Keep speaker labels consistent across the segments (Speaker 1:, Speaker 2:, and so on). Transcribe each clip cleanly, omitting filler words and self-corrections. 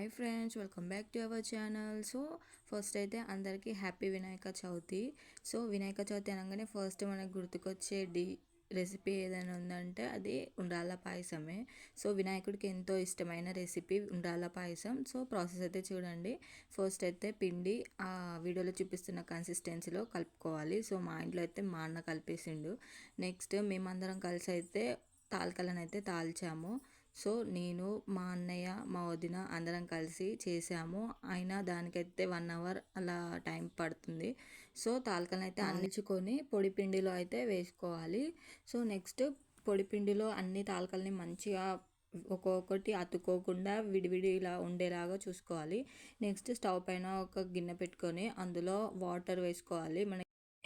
Speaker 1: Hi friends, welcome back to our channel. So first అయితే అందరికీ happy Vinayaka Chavithi. So Vinayaka Chavithi అనగానే first మనకు గుర్తుకొచ్చే రెసిపీ ఏదైనా ఉందంటే అది ఉండ్రాళ్ళ పాయసమే. సో వినాయకుడికి ఎంతో ఇష్టమైన రెసిపీ ఉండ్రాళ్ళ పాయసం. సో ప్రాసెస్ అయితే చూడండి. ఫస్ట్ అయితే పిండి ఆ వీడియోలో చూపిస్తున్న కన్సిస్టెన్సీలో కలుపుకోవాలి. సో మా ఇంట్లో అయితే మా అన్న కలిపేసిండు. నెక్స్ట్ మేమందరం కలిసి అయితే తాలికలను అయితే తాల్చాము. సో నేను, మా అన్నయ్య, మా వదిన అందరం కలిసి చేసాము. అయినా దానికైతే 1 అవర్ అలా టైం పడుతుంది. సో తాలికలను అయితే అన్నించుకొని పొడి పిండిలో అయితే వేసుకోవాలి. సో నెక్స్ట్ పొడి పిండిలో అన్ని తాలికల్ని మంచిగా ఒక్కొక్కటి అతుక్కోకుండా విడివిడి ఇలా ఉండేలాగా చూసుకోవాలి. నెక్స్ట్ స్టవ్ పైన ఒక గిన్నె పెట్టుకొని అందులో వాటర్ వేసుకోవాలి.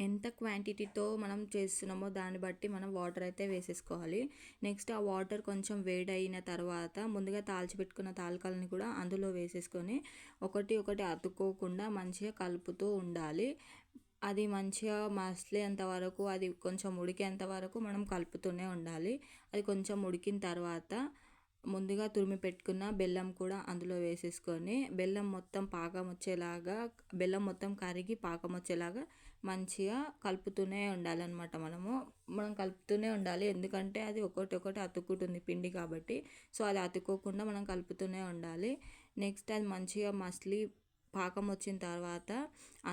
Speaker 1: ఎంత క్వాంటిటీతో మనం చేస్తున్నామో దాన్ని బట్టి మనం వాటర్ అయితే వేసేసుకోవాలి. నెక్స్ట్ ఆ వాటర్ కొంచెం వేడైన తర్వాత ముందుగా తాల్చిపెట్టుకున్న తాలికలని కూడా అందులో వేసేసుకొని ఒకటి ఒకటి అతుక్కోకుండా మంచిగా కలుపుతూ ఉండాలి. అది మంచిగా మసిలేంత వరకు, అది కొంచెం ఉడికేంత వరకు మనం కలుపుతూనే ఉండాలి. అది కొంచెం ఉడికిన తర్వాత ముందుగా తురిమి పెట్టుకున్న బెల్లం కూడా అందులో వేసేసుకొని బెల్లం మొత్తం కరిగి పాకం వచ్చేలాగా మంచిగా కలుపుతూనే ఉండాలన్నమాట. మనం కలుపుతూనే ఉండాలి, ఎందుకంటే అది ఒకటి అతుక్కుంటుంది పిండి కాబట్టి. సో అది అతుక్కోకుండా మనం కలుపుతూనే ఉండాలి. నెక్స్ట్ అది మంచిగా మసిలి పాకం వచ్చిన తర్వాత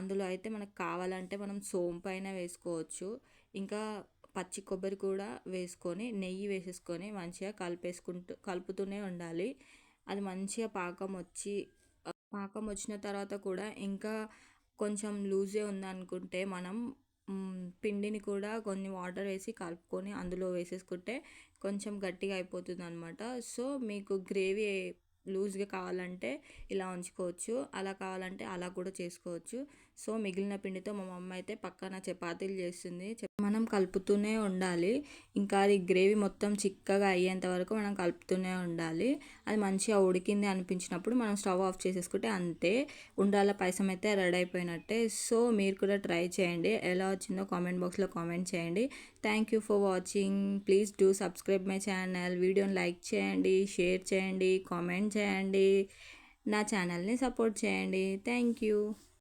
Speaker 1: అందులో అయితే మనకు కావాలంటే మనం సోంపైన వేసుకోవచ్చు. ఇంకా పచ్చి కొబ్బరి కూడా వేసుకొని నెయ్యి వేసేసుకొని మంచిగా కలుపుతూనే ఉండాలి. అది మంచిగా పాకం వచ్చిన తర్వాత కూడా ఇంకా కొంచెం లూజే ఉందనుకుంటే మనం పిండిని కూడా కొన్ని వాటర్ వేసి కలుపుకొని అందులో వేసేసుకుంటే కొంచెం గట్టిగా అయిపోతుంది అనమాట. సో మీకు గ్రేవీ లూజ్గా కావాలంటే ఇలా ఉంచుకోవచ్చు, అలా కావాలంటే అలా కూడా చేసుకోవచ్చు. సో మిగిలిన పిండితో మా మమ్మ అయితే పక్కన చపాతీలు చేస్తుంది. మనం కలుపుతూనే ఉండాలి. ఇంకా అది గ్రేవీ మొత్తం చిక్కగా అయ్యేంత వరకు మనం కలుపుతూనే ఉండాలి. అది మంచిగా ఉడికింది అనిపించినప్పుడు మనం స్టవ్ ఆఫ్ చేసేసుకుంటే అంతే, ఉండ్రాళ్ళ పాయసం అయితే రెడీ అయిపోయినట్టే. సో మీరు కూడా ట్రై చేయండి. ఎలా వచ్చిందో కామెంట్ బాక్స్లో కామెంట్ చేయండి. Thank you for watching. Please do subscribe my channel. వీడియోని లైక్ చేయండి, షేర్ చేయండి, కామెంట్ చేయండి, నా ఛానల్ని సపోర్ట్ చేయండి. Thank you.